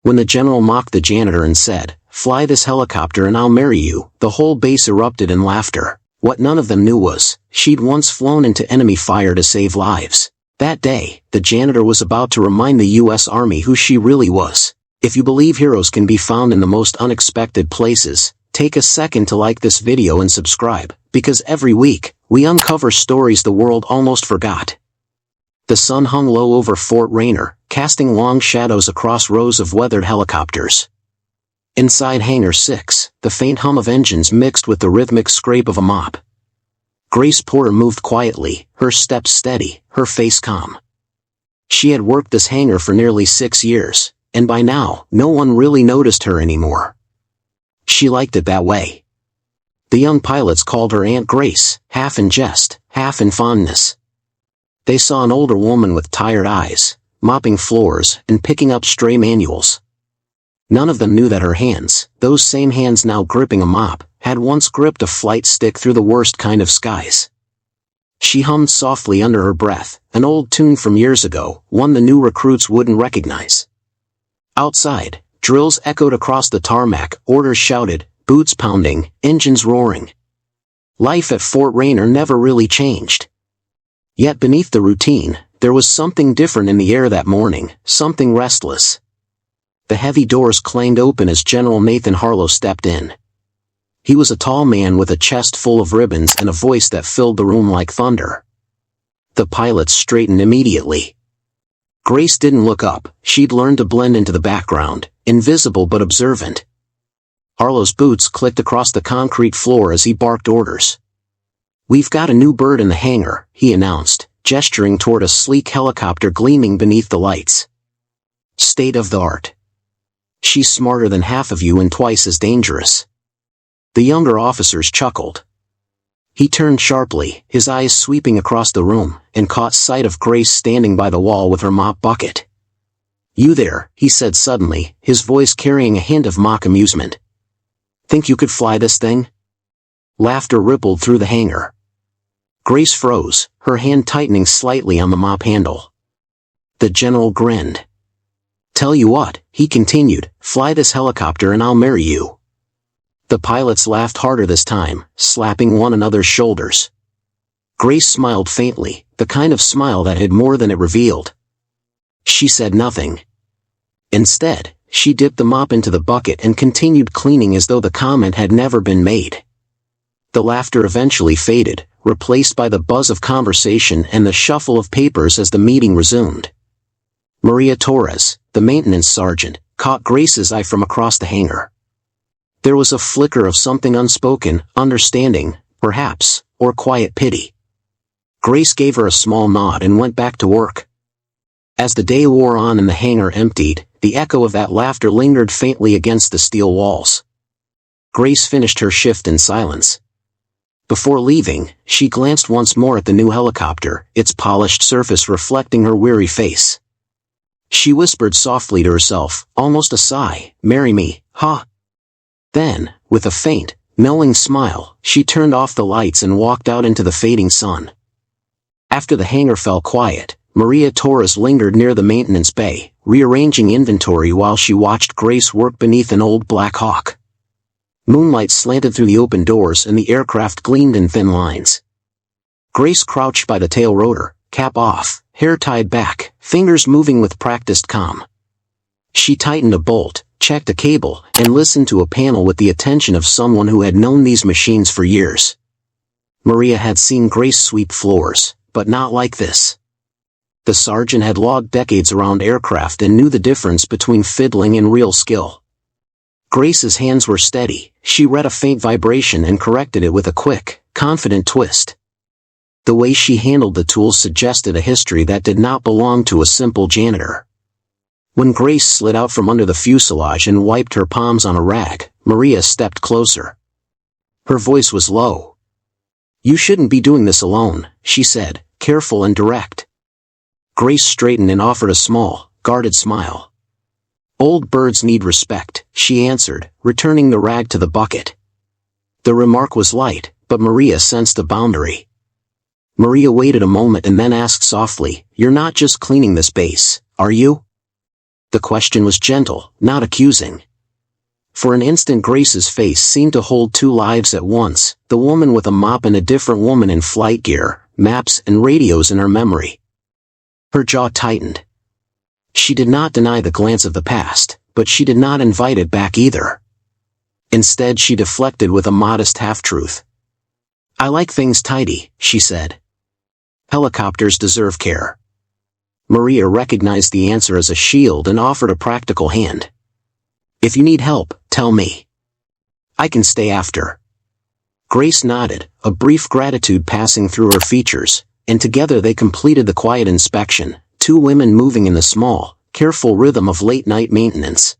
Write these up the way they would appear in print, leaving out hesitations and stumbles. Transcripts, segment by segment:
When the general mocked the janitor and said, "Fly this helicopter and I'll marry you," the whole base erupted in laughter. What none of them knew was, she'd once flown into enemy fire to save lives. That day, the janitor was about to remind the U.S. Army who she really was. If you believe heroes can be found in the most unexpected places, take a second to like this video and subscribe, because every week, we uncover stories the world almost forgot. The sun hung low over Fort Rainier, casting long shadows across rows of weathered helicopters. Inside Hangar 6, the faint hum of engines mixed with the rhythmic scrape of a mop. Grace Porter moved quietly, her steps steady, her face calm. She had worked this hangar for nearly 6 years, and by now, no one really noticed her anymore. She liked it that way. The young pilots called her Aunt Grace, half in jest, half in fondness. They saw an older woman with tired eyes, mopping floors and picking up stray manuals. None of them knew that her hands, those same hands now gripping a mop, had once gripped a flight stick through the worst kind of skies. She hummed softly under her breath, an old tune from years ago, one the new recruits wouldn't recognize. Outside, drills echoed across the tarmac, orders shouted, boots pounding, engines roaring. Life at Fort Rainier never really changed. Yet beneath the routine, there was something different in the air that morning, something restless. The heavy doors clanged open as General Nathan Harlow stepped in. He was a tall man with a chest full of ribbons and a voice that filled the room like thunder. The pilots straightened immediately. Grace didn't look up, she'd learned to blend into the background, invisible but observant. Harlow's boots clicked across the concrete floor as he barked orders. "We've got a new bird in the hangar," he announced, gesturing toward a sleek helicopter gleaming beneath the lights. "State of the art. She's smarter than half of you and twice as dangerous." The younger officers chuckled. He turned sharply, his eyes sweeping across the room, and caught sight of Grace standing by the wall with her mop bucket. "You there," he said suddenly, his voice carrying a hint of mock amusement. "Think you could fly this thing?" Laughter rippled through the hangar. Grace froze, her hand tightening slightly on the mop handle. The general grinned. "Tell you what," he continued, "fly this helicopter and I'll marry you." The pilots laughed harder this time, slapping one another's shoulders. Grace smiled faintly, the kind of smile that had more than it revealed. She said nothing. Instead, she dipped the mop into the bucket and continued cleaning as though the comment had never been made. The laughter eventually faded, replaced by the buzz of conversation and the shuffle of papers as the meeting resumed. Maria Torres, the maintenance sergeant, caught Grace's eye from across the hangar. There was a flicker of something unspoken, understanding, perhaps, or quiet pity. Grace gave her a small nod and went back to work. As the day wore on and the hangar emptied, the echo of that laughter lingered faintly against the steel walls. Grace finished her shift in silence. Before leaving, she glanced once more at the new helicopter, its polished surface reflecting her weary face. She whispered softly to herself, almost a sigh, "Marry me, huh?" Then, with a faint, knowing smile, she turned off the lights and walked out into the fading sun. After the hangar fell quiet, Maria Torres lingered near the maintenance bay, rearranging inventory while she watched Grace work beneath an old Black Hawk. Moonlight slanted through the open doors and the aircraft gleamed in thin lines. Grace crouched by the tail rotor, cap off, hair tied back, fingers moving with practiced calm. She tightened a bolt, checked a cable, and listened to a panel with the attention of someone who had known these machines for years. Maria had seen Grace sweep floors, but not like this. The sergeant had logged decades around aircraft and knew the difference between fiddling and real skill. Grace's hands were steady, she read a faint vibration and corrected it with a quick, confident twist. The way she handled the tools suggested a history that did not belong to a simple janitor. When Grace slid out from under the fuselage and wiped her palms on a rag, Maria stepped closer. Her voice was low. "You shouldn't be doing this alone," she said, careful and direct. Grace straightened and offered a small, guarded smile. "Old birds need respect," she answered, returning the rag to the bucket. The remark was light, but Maria sensed a boundary. Maria waited a moment and then asked softly, "You're not just cleaning this base, are you?" The question was gentle, not accusing. For an instant Grace's face seemed to hold two lives at once, the woman with a mop and a different woman in flight gear, maps and radios in her memory. Her jaw tightened. She did not deny the glance of the past, but she did not invite it back either. Instead she deflected with a modest half-truth. "I like things tidy," she said. "Helicopters deserve care." Maria recognized the answer as a shield and offered a practical hand. "If you need help, tell me. I can stay after." Grace nodded, a brief gratitude passing through her features, and together they completed the quiet inspection, two women moving in the small, careful rhythm of late-night maintenance.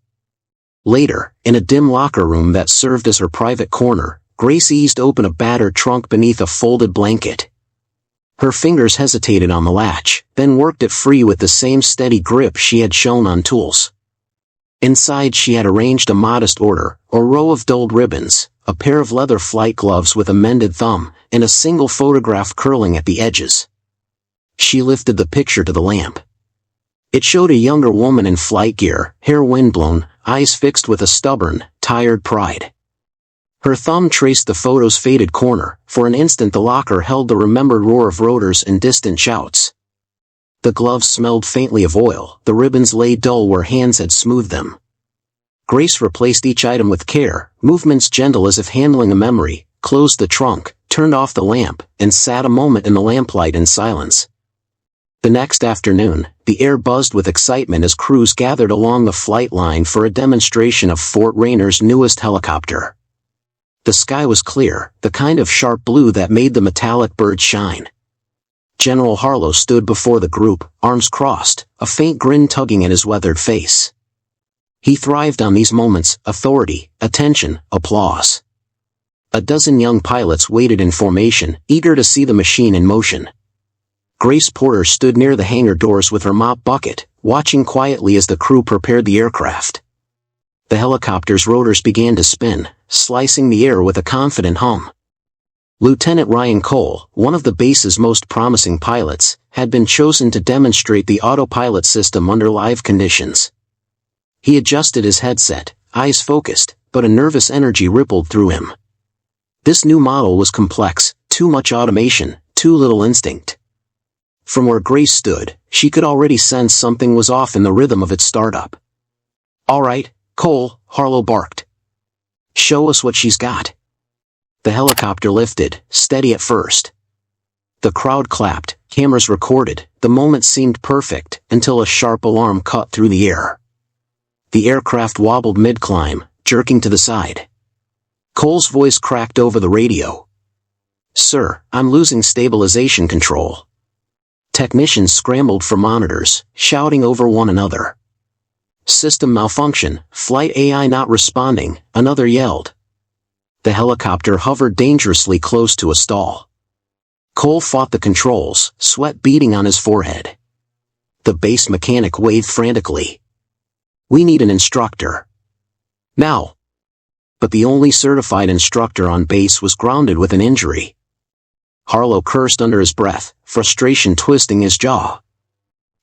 Later, in a dim locker room that served as her private corner, Grace eased open a battered trunk beneath a folded blanket. Her fingers hesitated on the latch, then worked it free with the same steady grip she had shown on tools. Inside she had arranged a modest order, a row of dulled ribbons, a pair of leather flight gloves with a mended thumb, and a single photograph curling at the edges. She lifted the picture to the lamp. It showed a younger woman in flight gear, hair windblown, eyes fixed with a stubborn, tired pride. Her thumb traced the photo's faded corner. For an instant the locker held the remembered roar of rotors and distant shouts. The gloves smelled faintly of oil, the ribbons lay dull where hands had smoothed them. Grace replaced each item with care, movements gentle as if handling a memory, closed the trunk, turned off the lamp, and sat a moment in the lamplight in silence. The next afternoon, the air buzzed with excitement as crews gathered along the flight line for a demonstration of Fort Rayner's newest helicopter. The sky was clear, the kind of sharp blue that made the metallic birds shine. General Harlow stood before the group, arms crossed, a faint grin tugging at his weathered face. He thrived on these moments: authority, attention, applause. A dozen young pilots waited in formation, eager to see the machine in motion. Grace Porter stood near the hangar doors with her mop bucket, watching quietly as the crew prepared the aircraft. The helicopter's rotors began to spin, slicing the air with a confident hum. Lieutenant Ryan Cole, one of the base's most promising pilots, had been chosen to demonstrate the autopilot system under live conditions. He adjusted his headset, eyes focused, but a nervous energy rippled through him. This new model was complex, too much automation, too little instinct. From where Grace stood, she could already sense something was off in the rhythm of its startup. "All right, Cole," Harlow barked. "Show us what she's got." The helicopter lifted, steady at first. The crowd clapped, cameras recorded, the moment seemed perfect, until a sharp alarm cut through the air. The aircraft wobbled mid-climb, jerking to the side. Cole's voice cracked over the radio. "Sir, I'm losing stabilization control." Technicians scrambled for monitors, shouting over one another. "System malfunction, flight AI not responding," another yelled. The helicopter hovered dangerously close to a stall. Cole fought the controls, sweat beading on his forehead. The base mechanic waved frantically. "We need an instructor. Now." But the only certified instructor on base was grounded with an injury. Harlow cursed under his breath, frustration twisting his jaw.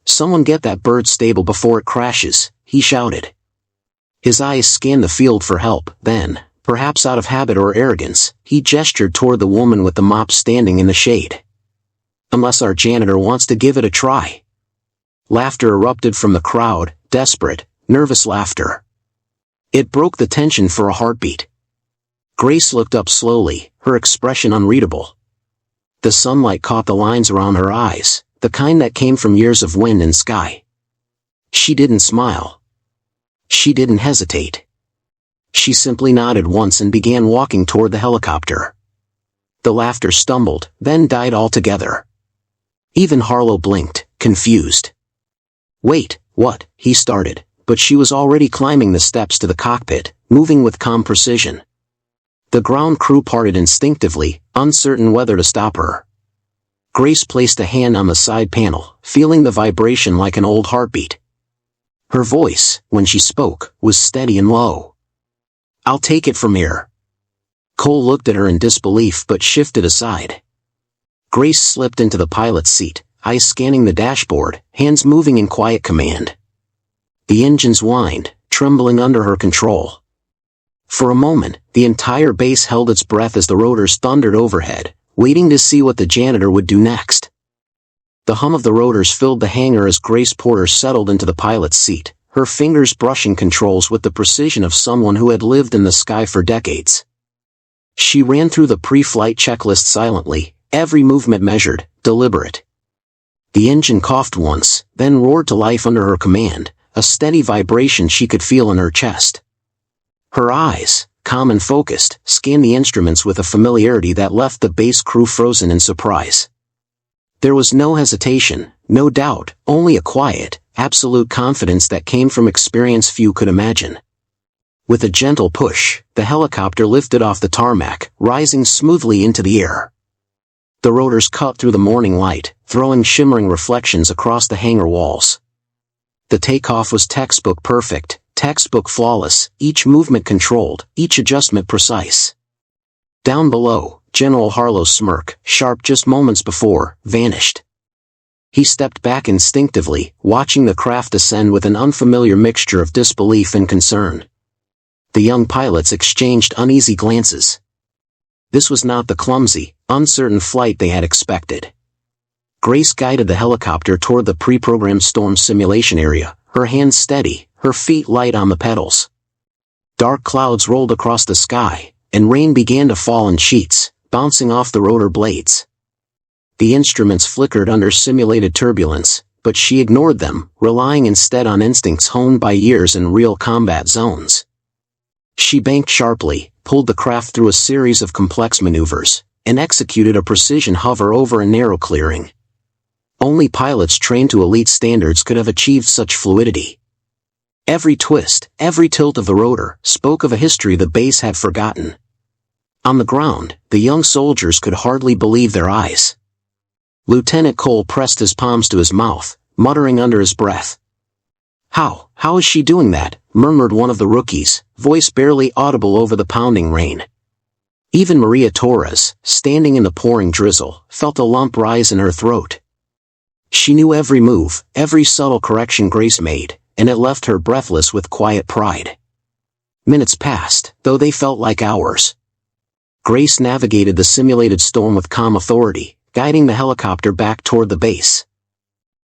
"Someone get that bird stable before it crashes," he shouted. His eyes scanned the field for help, then, perhaps out of habit or arrogance, he gestured toward the woman with the mop standing in the shade. "Unless our janitor wants to give it a try." Laughter erupted from the crowd, desperate, nervous laughter. It broke the tension for a heartbeat. Grace looked up slowly, her expression unreadable. The sunlight caught the lines around her eyes, the kind that came from years of wind and sky. She didn't smile. She didn't hesitate. She simply nodded once and began walking toward the helicopter. The laughter stumbled, then died altogether. Even Harlow blinked, confused. "Wait, what?" he started, but she was already climbing the steps to the cockpit, moving with calm precision. The ground crew parted instinctively, uncertain whether to stop her. Grace placed a hand on the side panel, feeling the vibration like an old heartbeat. Her voice, when she spoke, was steady and low. "I'll take it from here." Cole looked at her in disbelief but shifted aside. Grace slipped into the pilot's seat, eyes scanning the dashboard, hands moving in quiet command. The engines whined, trembling under her control. For a moment, the entire base held its breath as the rotors thundered overhead, waiting to see what the janitor would do next. The hum of the rotors filled the hangar as Grace Porter settled into the pilot's seat, her fingers brushing controls with the precision of someone who had lived in the sky for decades. She ran through the pre-flight checklist silently, every movement measured, deliberate. The engine coughed once, then roared to life under her command, a steady vibration she could feel in her chest. Her eyes, calm and focused, scanned the instruments with a familiarity that left the base crew frozen in surprise. There was no hesitation, no doubt, only a quiet, absolute confidence that came from experience few could imagine. With a gentle push, the helicopter lifted off the tarmac, rising smoothly into the air. The rotors cut through the morning light, throwing shimmering reflections across the hangar walls. The takeoff was textbook perfect, textbook flawless, each movement controlled, each adjustment precise. Down below, General Harlow's smirk, sharp just moments before, vanished. He stepped back instinctively, watching the craft descend with an unfamiliar mixture of disbelief and concern. The young pilots exchanged uneasy glances. This was not the clumsy, uncertain flight they had expected. Grace guided the helicopter toward the pre-programmed storm simulation area, her hands steady, her feet light on the pedals. Dark clouds rolled across the sky, and rain began to fall in sheets, bouncing off the rotor blades. The instruments flickered under simulated turbulence, but she ignored them, relying instead on instincts honed by years in real combat zones. She banked sharply, pulled the craft through a series of complex maneuvers, and executed a precision hover over a narrow clearing. Only pilots trained to elite standards could have achieved such fluidity. Every twist, every tilt of the rotor, spoke of a history the base had forgotten. On the ground, the young soldiers could hardly believe their eyes. Lieutenant Cole pressed his palms to his mouth, muttering under his breath. How is she doing that?" murmured one of the rookies, voice barely audible over the pounding rain. Even Maria Torres, standing in the pouring drizzle, felt a lump rise in her throat. She knew every move, every subtle correction Grace made, and it left her breathless with quiet pride. Minutes passed, though they felt like hours. Grace navigated the simulated storm with calm authority, guiding the helicopter back toward the base.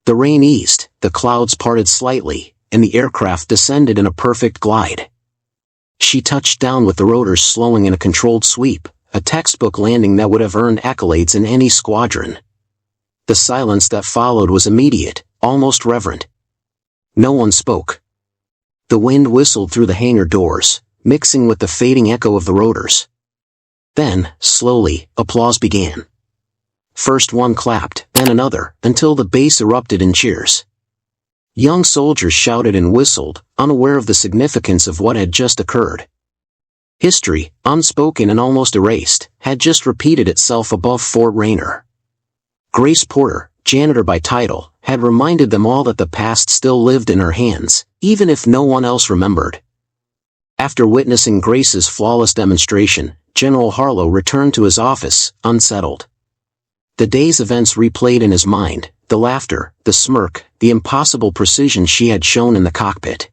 The rain eased, the clouds parted slightly, and the aircraft descended in a perfect glide. She touched down with the rotors slowing in a controlled sweep, a textbook landing that would have earned accolades in any squadron. The silence that followed was immediate, almost reverent. No one spoke. The wind whistled through the hangar doors, mixing with the fading echo of the rotors. Then, slowly, applause began. First one clapped, then another, until the base erupted in cheers. Young soldiers shouted and whistled, unaware of the significance of what had just occurred. History, unspoken and almost erased, had just repeated itself above Fort Rainier. Grace Porter, janitor by title, had reminded them all that the past still lived in her hands, even if no one else remembered. After witnessing Grace's flawless demonstration, General Harlow returned to his office, unsettled. The day's events replayed in his mind, the laughter, the smirk, the impossible precision she had shown in the cockpit.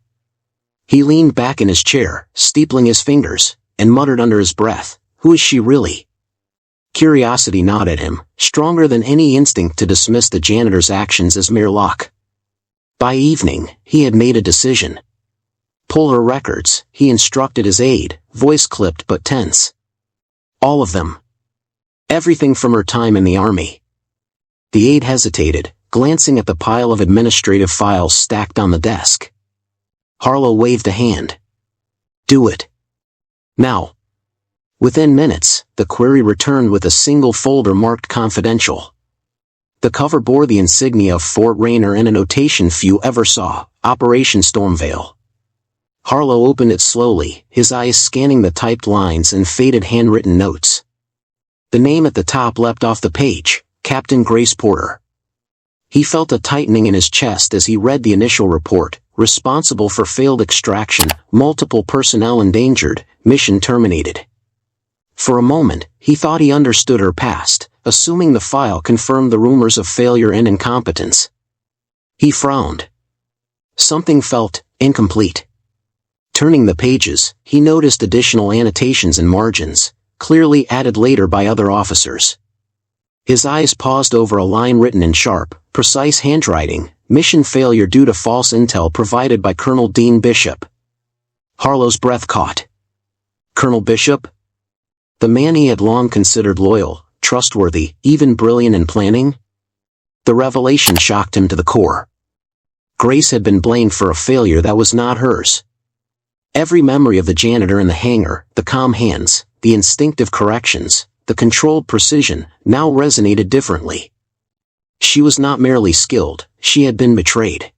He leaned back in his chair, steepling his fingers, and muttered under his breath, "Who is she really?" Curiosity gnawed at him, stronger than any instinct to dismiss the janitor's actions as mere luck. By evening, he had made a decision. Pull her records, he instructed his aide, voice clipped but tense. All of them. Everything from her time in the army. The aide hesitated, glancing at the pile of administrative files stacked on the desk. Harlow waved a hand. "Do it. Now." Within minutes, the query returned with a single folder marked confidential. The cover bore the insignia of Fort Rainier and a notation few ever saw, Operation Stormveil. Harlow opened it slowly, his eyes scanning the typed lines and faded handwritten notes. The name at the top leapt off the page, Captain Grace Porter. He felt a tightening in his chest as he read the initial report, responsible for failed extraction, multiple personnel endangered, mission terminated. For a moment, he thought he understood her past, assuming the file confirmed the rumors of failure and incompetence. He frowned. Something felt incomplete. Turning the pages, he noticed additional annotations and margins, clearly added later by other officers. His eyes paused over a line written in sharp, precise handwriting: mission failure due to false intel provided by Colonel Dean Bishop. Harlow's breath caught. Colonel Bishop? The man he had long considered loyal, trustworthy, even brilliant in planning? The revelation shocked him to the core. Grace had been blamed for a failure that was not hers. Every memory of the janitor in the hangar, the calm hands, the instinctive corrections, the controlled precision, now resonated differently. She was not merely skilled, she had been betrayed.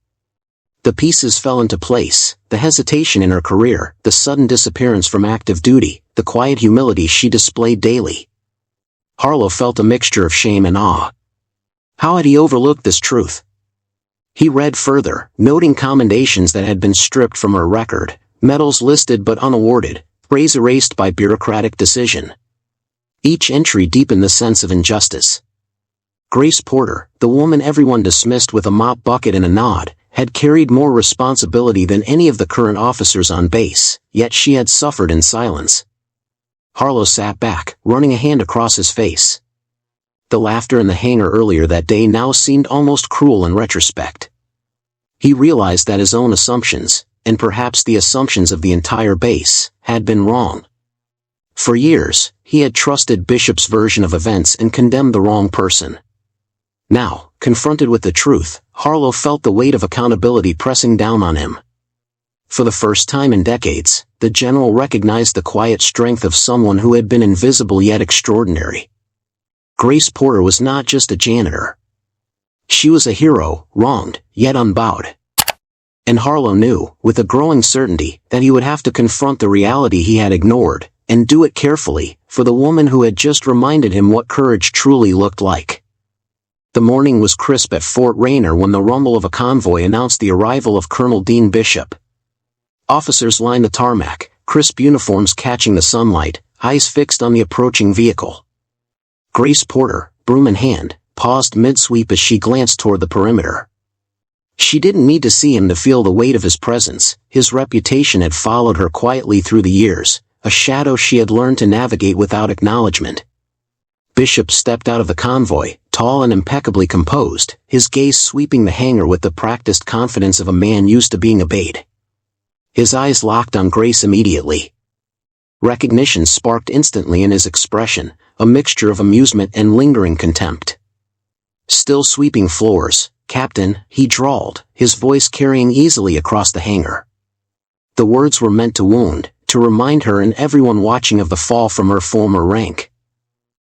The pieces fell into place: the hesitation in her career, the sudden disappearance from active duty, the quiet humility she displayed daily. Harlow felt a mixture of shame and awe. How had he overlooked this truth? He read further, noting commendations that had been stripped from her record, medals listed but unawarded, praise erased by bureaucratic decision. Each entry deepened the sense of injustice. Grace Porter, the woman everyone dismissed with a mop bucket and a nod, had carried more responsibility than any of the current officers on base, yet she had suffered in silence. Harlow sat back, running a hand across his face. The laughter in the hangar earlier that day now seemed almost cruel in retrospect. He realized that his own assumptions, and perhaps the assumptions of the entire base, had been wrong. For years, he had trusted Bishop's version of events and condemned the wrong person. Now, confronted with the truth, Harlow felt the weight of accountability pressing down on him. For the first time in decades, the general recognized the quiet strength of someone who had been invisible yet extraordinary. Grace Porter was not just a janitor. She was a hero, wronged, yet unbowed. And Harlow knew, with a growing certainty, that he would have to confront the reality he had ignored, and do it carefully, for the woman who had just reminded him what courage truly looked like. The morning was crisp at Fort Rainier when the rumble of a convoy announced the arrival of Colonel Dean Bishop. Officers lined the tarmac, crisp uniforms catching the sunlight, eyes fixed on the approaching vehicle. Grace Porter, broom in hand, paused mid-sweep as she glanced toward the perimeter. She didn't need to see him to feel the weight of his presence. His reputation had followed her quietly through the years, a shadow she had learned to navigate without acknowledgement. Bishop stepped out of the convoy, tall and impeccably composed, his gaze sweeping the hangar with the practiced confidence of a man used to being obeyed. His eyes locked on Grace immediately. Recognition sparked instantly in his expression, a mixture of amusement and lingering contempt. "Still sweeping floors, Captain," he drawled, his voice carrying easily across the hangar. The words were meant to wound, to remind her and everyone watching of the fall from her former rank.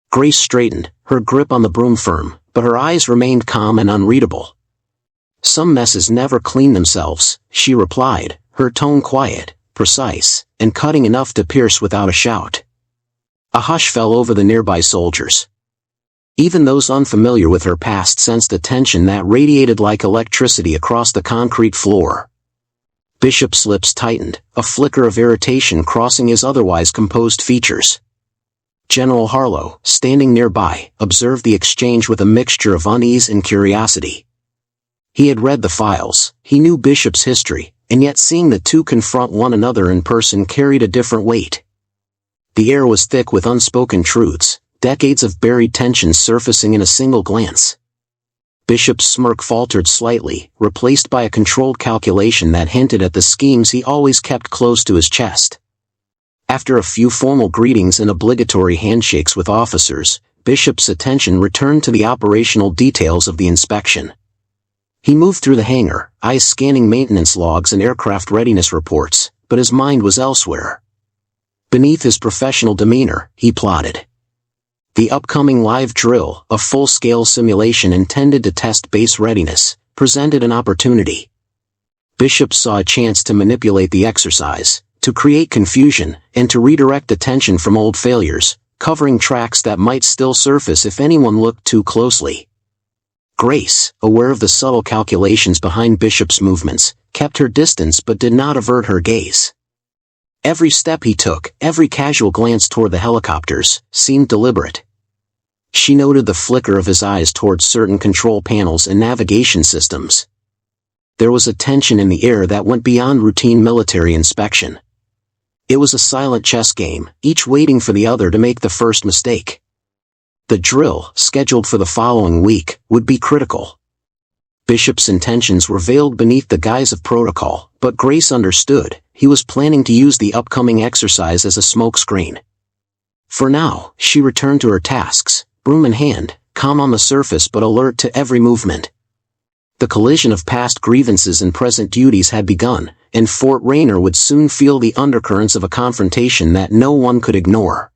Grace straightened, her grip on the broom firm, but her eyes remained calm and unreadable. "Some messes never clean themselves," she replied, her tone quiet, precise, and cutting enough to pierce without a shout. A hush fell over the nearby soldiers. Even those unfamiliar with her past sensed a tension that radiated like electricity across the concrete floor. Bishop's lips tightened, a flicker of irritation crossing his otherwise composed features. General Harlow, standing nearby, observed the exchange with a mixture of unease and curiosity. He had read the files, he knew Bishop's history, and yet seeing the two confront one another in person carried a different weight. The air was thick with unspoken truths, decades of buried tensions surfacing in a single glance. Bishop's smirk faltered slightly, replaced by a controlled calculation that hinted at the schemes he always kept close to his chest. After a few formal greetings and obligatory handshakes with officers, Bishop's attention returned to the operational details of the inspection. He moved through the hangar, eyes scanning maintenance logs and aircraft readiness reports, but his mind was elsewhere. Beneath his professional demeanor, he plotted. The upcoming live drill, a full-scale simulation intended to test base readiness, presented an opportunity. Bishop saw a chance to manipulate the exercise, to create confusion, and to redirect attention from old failures, covering tracks that might still surface if anyone looked too closely. Grace, aware of the subtle calculations behind Bishop's movements, kept her distance but did not avert her gaze. Every step he took, every casual glance toward the helicopters, seemed deliberate. She noted the flicker of his eyes towards certain control panels and navigation systems. There was a tension in the air that went beyond routine military inspection. It was a silent chess game, each waiting for the other to make the first mistake. The drill, scheduled for the following week, would be critical. Bishop's intentions were veiled beneath the guise of protocol, but Grace understood. He was planning to use the upcoming exercise as a smokescreen. For now, she returned to her tasks, broom in hand, calm on the surface but alert to every movement. The collision of past grievances and present duties had begun, and Fort Rainier would soon feel the undercurrents of a confrontation that no one could ignore.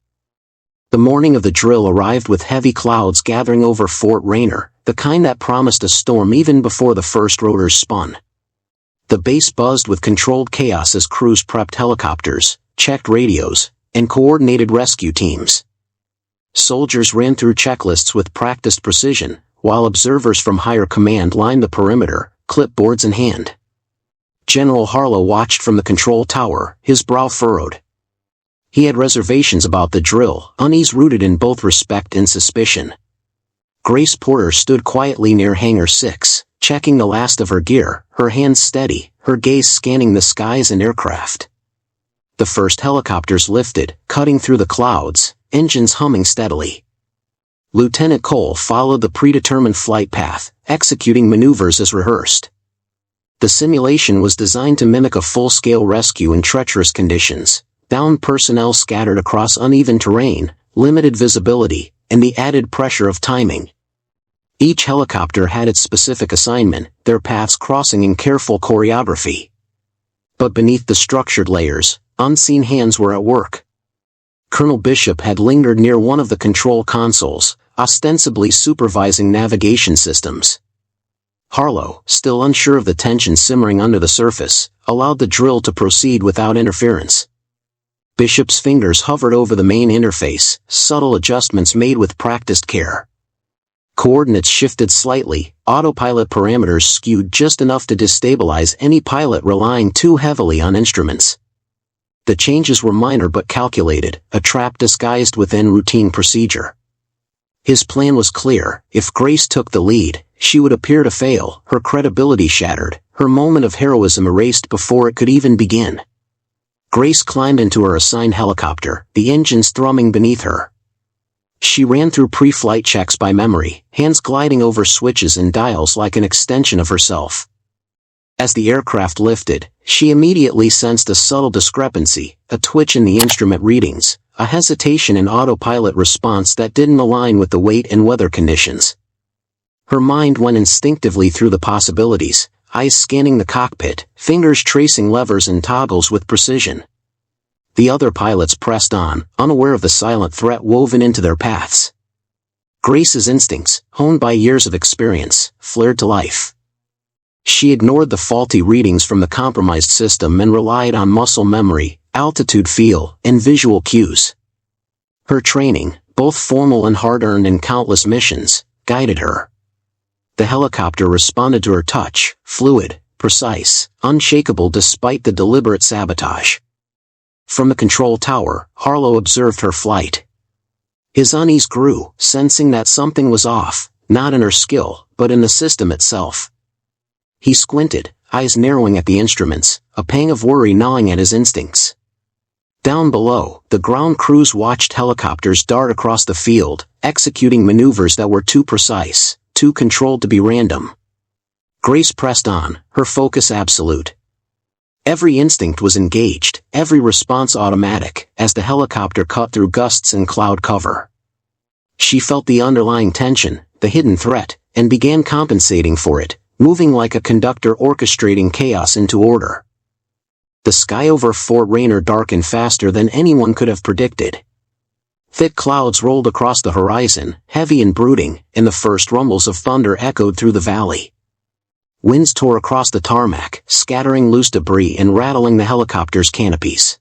The morning of the drill arrived with heavy clouds gathering over Fort Rainier, the kind that promised a storm even before the first rotors spun. The base buzzed with controlled chaos as crews prepped helicopters, checked radios, and coordinated rescue teams. Soldiers ran through checklists with practiced precision, while observers from higher command lined the perimeter, clipboards in hand. General Harlow watched from the control tower, his brow furrowed. He had reservations about the drill, unease rooted in both respect and suspicion. Grace Porter stood quietly near Hangar 6, checking the last of her gear, her hands steady, her gaze scanning the skies and aircraft. The first helicopters lifted, cutting through the clouds, engines humming steadily. Lieutenant Cole followed the predetermined flight path, executing maneuvers as rehearsed. The simulation was designed to mimic a full-scale rescue in treacherous conditions, downed personnel scattered across uneven terrain, limited visibility, and the added pressure of timing. Each helicopter had its specific assignment, their paths crossing in careful choreography. But beneath the structured layers, unseen hands were at work. Colonel Bishop had lingered near one of the control consoles, ostensibly supervising navigation systems. Harlow, still unsure of the tension simmering under the surface, allowed the drill to proceed without interference. Bishop's fingers hovered over the main interface, subtle adjustments made with practiced care. Coordinates shifted slightly, autopilot parameters skewed just enough to destabilize any pilot relying too heavily on instruments. The changes were minor but calculated, a trap disguised within routine procedure. His plan was clear: if Grace took the lead, she would appear to fail, her credibility shattered, her moment of heroism erased before it could even begin. Grace climbed into her assigned helicopter, the engines thrumming beneath her. She ran through pre-flight checks by memory, hands gliding over switches and dials like an extension of herself. As the aircraft lifted, she immediately sensed a subtle discrepancy, a twitch in the instrument readings, a hesitation in autopilot response that didn't align with the weight and weather conditions. Her mind went instinctively through the possibilities, eyes scanning the cockpit, fingers tracing levers and toggles with precision. The other pilots pressed on, unaware of the silent threat woven into their paths. Grace's instincts, honed by years of experience, flared to life. She ignored the faulty readings from the compromised system and relied on muscle memory, altitude feel, and visual cues. Her training, both formal and hard-earned in countless missions, guided her. The helicopter responded to her touch, fluid, precise, unshakable despite the deliberate sabotage. From the control tower, Harlow observed her flight. His unease grew, sensing that something was off, not in her skill, but in the system itself. He squinted, eyes narrowing at the instruments, a pang of worry gnawing at his instincts. Down below, the ground crews watched helicopters dart across the field, executing maneuvers that were too precise, too controlled to be random. Grace pressed on, her focus absolute. Every instinct was engaged, every response automatic, as the helicopter cut through gusts and cloud cover. She felt the underlying tension, the hidden threat, and began compensating for it, moving like a conductor orchestrating chaos into order. The sky over Fort Rainier darkened faster than anyone could have predicted. Thick clouds rolled across the horizon, heavy and brooding, and the first rumbles of thunder echoed through the valley. Winds tore across the tarmac, scattering loose debris and rattling the helicopter's canopies.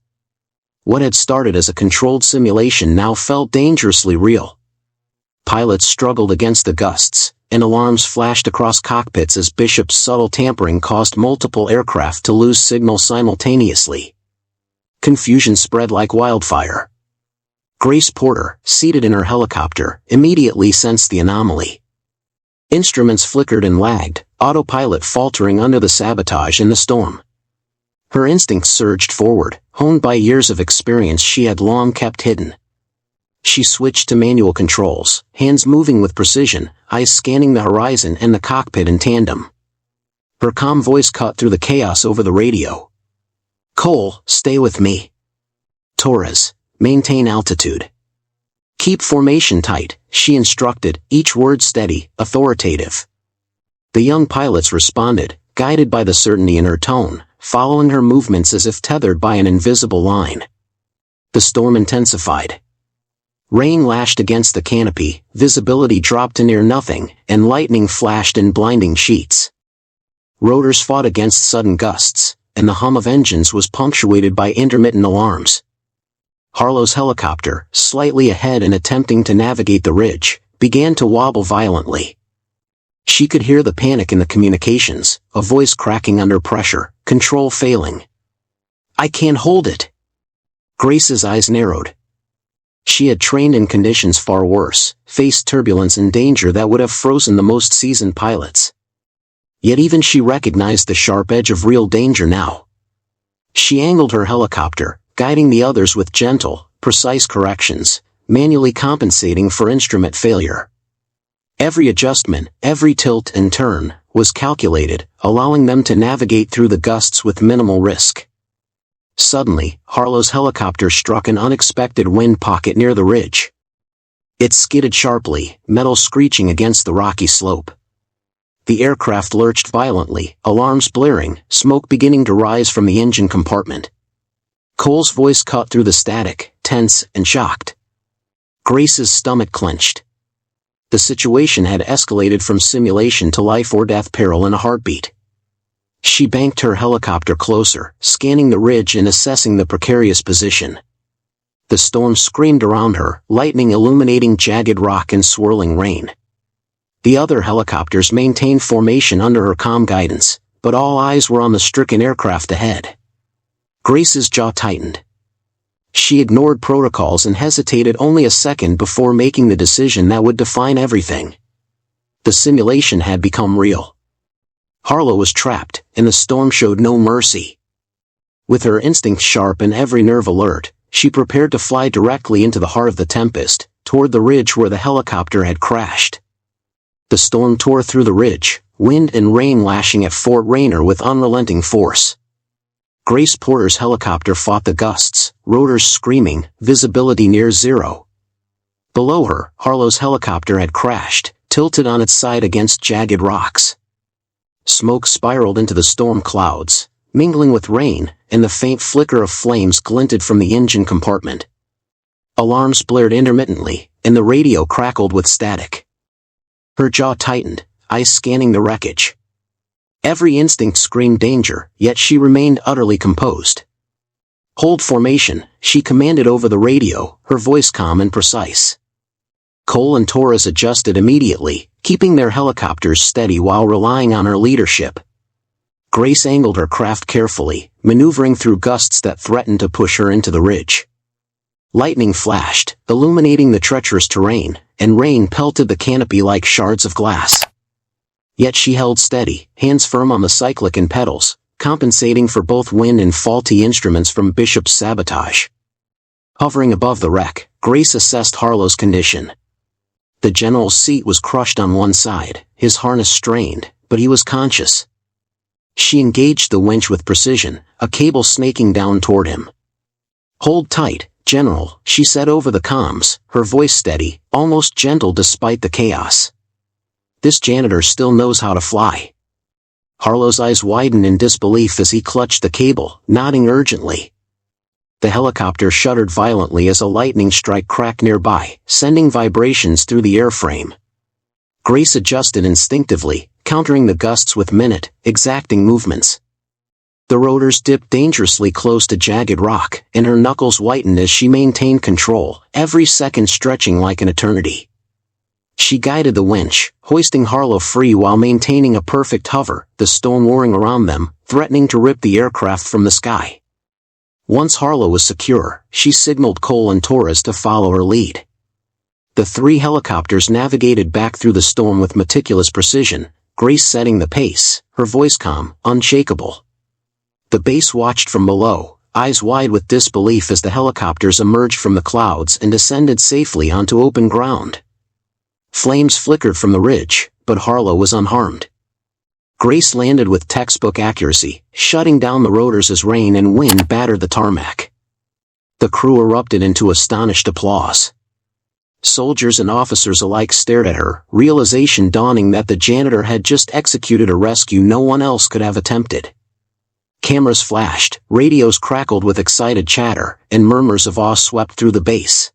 What had started as a controlled simulation now felt dangerously real. Pilots struggled against the gusts, and alarms flashed across cockpits as Bishop's subtle tampering caused multiple aircraft to lose signal simultaneously. Confusion spread like wildfire. Grace Porter, seated in her helicopter, immediately sensed the anomaly. Instruments flickered and lagged, autopilot faltering under the sabotage in the storm. Her instincts surged forward, honed by years of experience she had long kept hidden. She switched to manual controls, hands moving with precision, eyes scanning the horizon and the cockpit in tandem. Her calm voice cut through the chaos over the radio. "Cole, stay with me. Torres, maintain altitude. Keep formation tight," she instructed, each word steady, authoritative. The young pilots responded, guided by the certainty in her tone, following her movements as if tethered by an invisible line. The storm intensified. Rain lashed against the canopy, visibility dropped to near nothing, and lightning flashed in blinding sheets. Rotors fought against sudden gusts, and the hum of engines was punctuated by intermittent alarms. Harlow's helicopter, slightly ahead and attempting to navigate the ridge, began to wobble violently. She could hear the panic in the communications, a voice cracking under pressure, control failing. "I can't hold it." Grace's eyes narrowed. She had trained in conditions far worse, faced turbulence and danger that would have frozen the most seasoned pilots. Yet even she recognized the sharp edge of real danger now. She angled her helicopter, guiding the others with gentle, precise corrections, manually compensating for instrument failure. Every adjustment, every tilt and turn, was calculated, allowing them to navigate through the gusts with minimal risk. Suddenly, Harlow's helicopter struck an unexpected wind pocket near the ridge. It skidded sharply, metal screeching against the rocky slope. The aircraft lurched violently, alarms blaring, smoke beginning to rise from the engine compartment. Cole's voice cut through the static, tense and shocked. Grace's stomach clenched. The situation had escalated from simulation to life-or-death peril in a heartbeat. She banked her helicopter closer, scanning the ridge and assessing the precarious position. The storm screamed around her, lightning illuminating jagged rock and swirling rain. The other helicopters maintained formation under her calm guidance, but all eyes were on the stricken aircraft ahead. Grace's jaw tightened. She ignored protocols and hesitated only a second before making the decision that would define everything. The simulation had become real. Harlow was trapped, and the storm showed no mercy. With her instincts sharp and every nerve alert, she prepared to fly directly into the heart of the tempest, toward the ridge where the helicopter had crashed. The storm tore through the ridge, wind and rain lashing at Fort Rainier with unrelenting force. Grace Porter's helicopter fought the gusts, rotors screaming, visibility near zero. Below her, Harlow's helicopter had crashed, tilted on its side against jagged rocks. Smoke spiraled into the storm clouds, mingling with rain, and the faint flicker of flames glinted from the engine compartment. Alarms blared intermittently, and the radio crackled with static. Her jaw tightened, eyes scanning the wreckage. Every instinct screamed danger, yet she remained utterly composed. "Hold formation," she commanded over the radio, her voice calm and precise. Cole and Torres adjusted immediately, keeping their helicopters steady while relying on her leadership. Grace angled her craft carefully, maneuvering through gusts that threatened to push her into the ridge. Lightning flashed, illuminating the treacherous terrain, and rain pelted the canopy like shards of glass. Yet she held steady, hands firm on the cyclic and pedals, compensating for both wind and faulty instruments from Bishop's sabotage. Hovering above the wreck, Grace assessed Harlow's condition. The general's seat was crushed on one side, his harness strained, but he was conscious. She engaged the winch with precision, a cable snaking down toward him. "Hold tight, General," she said over the comms, her voice steady, almost gentle despite the chaos. "This janitor still knows how to fly." Harlow's eyes widened in disbelief as he clutched the cable, nodding urgently. The helicopter shuddered violently as a lightning strike cracked nearby, sending vibrations through the airframe. Grace adjusted instinctively, countering the gusts with minute, exacting movements. The rotors dipped dangerously close to jagged rock, and her knuckles whitened as she maintained control, every second stretching like an eternity. She guided the winch, hoisting Harlow free while maintaining a perfect hover, the storm roaring around them, threatening to rip the aircraft from the sky. Once Harlow was secure, she signaled Cole and Torres to follow her lead. The three helicopters navigated back through the storm with meticulous precision, Grace setting the pace, her voice calm, unshakable. The base watched from below, eyes wide with disbelief as the helicopters emerged from the clouds and descended safely onto open ground. Flames flickered from the ridge, but Harlow was unharmed. Grace landed with textbook accuracy, shutting down the rotors as rain and wind battered the tarmac. The crew erupted into astonished applause. Soldiers and officers alike stared at her, realization dawning that the janitor had just executed a rescue no one else could have attempted. Cameras flashed, radios crackled with excited chatter, and murmurs of awe swept through the base.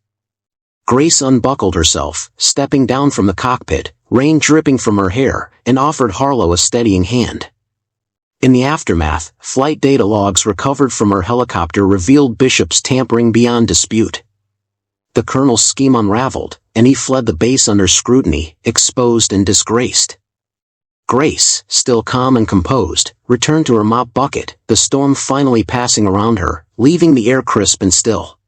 Grace unbuckled herself, stepping down from the cockpit, rain dripping from her hair, and offered Harlow a steadying hand. In the aftermath, flight data logs recovered from her helicopter revealed Bishop's tampering beyond dispute. The colonel's scheme unraveled, and he fled the base under scrutiny, exposed and disgraced. Grace, still calm and composed, returned to her mop bucket, the storm finally passing around her, leaving the air crisp and still.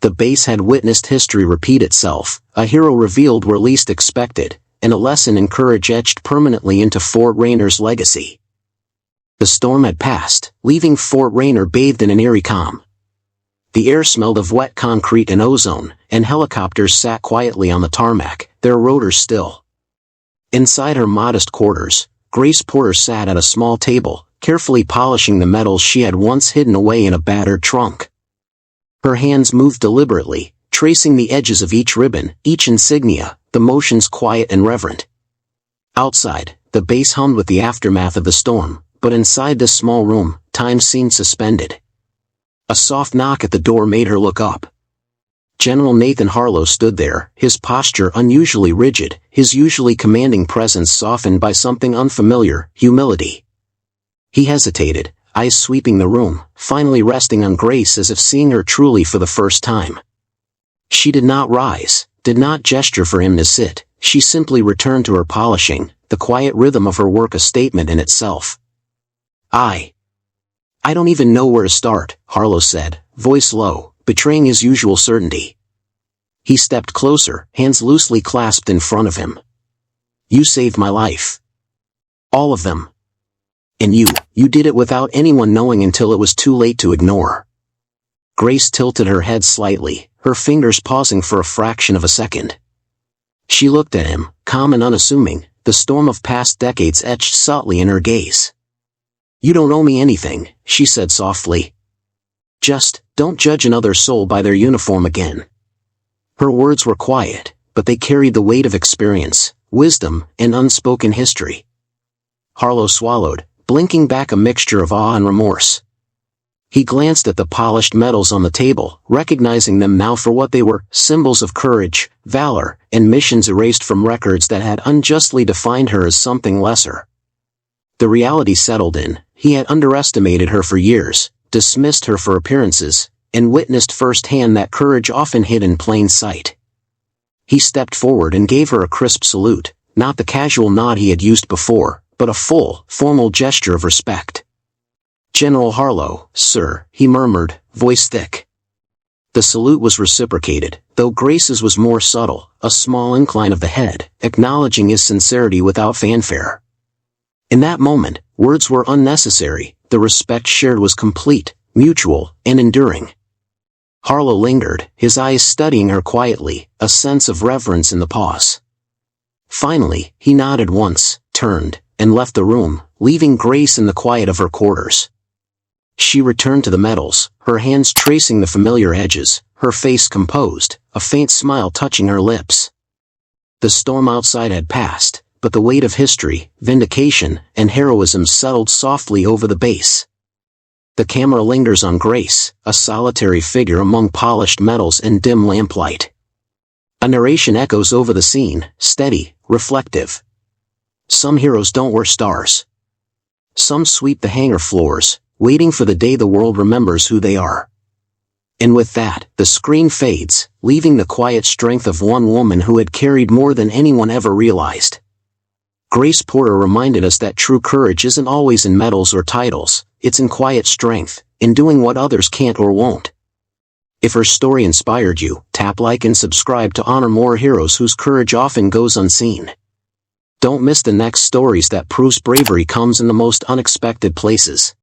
The base had witnessed history repeat itself, a hero revealed where least expected, and a lesson in courage etched permanently into Fort Rayner's legacy. The storm had passed, leaving Fort Rayner bathed in an eerie calm. The air smelled of wet concrete and ozone, and helicopters sat quietly on the tarmac, their rotors still. Inside her modest quarters, Grace Porter sat at a small table, carefully polishing the metals she had once hidden away in a battered trunk. Her hands moved deliberately, tracing the edges of each ribbon, each insignia, the motions quiet and reverent. Outside, the base hummed with the aftermath of the storm, but inside this small room, time seemed suspended. A soft knock at the door made her look up. General Nathan Harlow stood there, his posture unusually rigid, his usually commanding presence softened by something unfamiliar, humility. He hesitated, eyes sweeping the room, finally resting on Grace as if seeing her truly for the first time. She did not rise, did not gesture for him to sit, she simply returned to her polishing, the quiet rhythm of her work a statement in itself. I don't even know where to start, Harlow said, voice low, betraying his usual certainty. He stepped closer, hands loosely clasped in front of him. You saved my life. All of them. And you did it without anyone knowing until it was too late to ignore. Grace tilted her head slightly, her fingers pausing for a fraction of a second. She looked at him, calm and unassuming, the storm of past decades etched subtly in her gaze. You don't owe me anything, she said softly. Just, don't judge another soul by their uniform again. Her words were quiet, but they carried the weight of experience, wisdom, and unspoken history. Harlow swallowed, blinking back a mixture of awe and remorse. He glanced at the polished metals on the table, recognizing them now for what they were, symbols of courage, valor, and missions erased from records that had unjustly defined her as something lesser. The reality settled in. He had underestimated her for years, dismissed her for appearances, and witnessed firsthand that courage often hid in plain sight. He stepped forward and gave her a crisp salute, not the casual nod he had used before, but a full, formal gesture of respect. General Harlow, sir, he murmured, voice thick. The salute was reciprocated, though Grace's was more subtle, a small incline of the head, acknowledging his sincerity without fanfare. In that moment, words were unnecessary, the respect shared was complete, mutual, and enduring. Harlow lingered, his eyes studying her quietly, a sense of reverence in the pause. Finally, he nodded once, turned, and left the room, leaving Grace in the quiet of her quarters. She returned to the metals, her hands tracing the familiar edges, her face composed, a faint smile touching her lips. The storm outside had passed, but the weight of history, vindication, and heroism settled softly over the base. The camera lingers on Grace, a solitary figure among polished metals and dim lamplight. A narration echoes over the scene, steady, reflective. Some heroes don't wear stars. Some sweep the hangar floors, waiting for the day the world remembers who they are. And with that, the screen fades, leaving the quiet strength of one woman who had carried more than anyone ever realized. Grace Porter reminded us that true courage isn't always in medals or titles, it's in quiet strength, in doing what others can't or won't. If her story inspired you, tap like and subscribe to honor more heroes whose courage often goes unseen. Don't miss the next stories that proves bravery comes in the most unexpected places.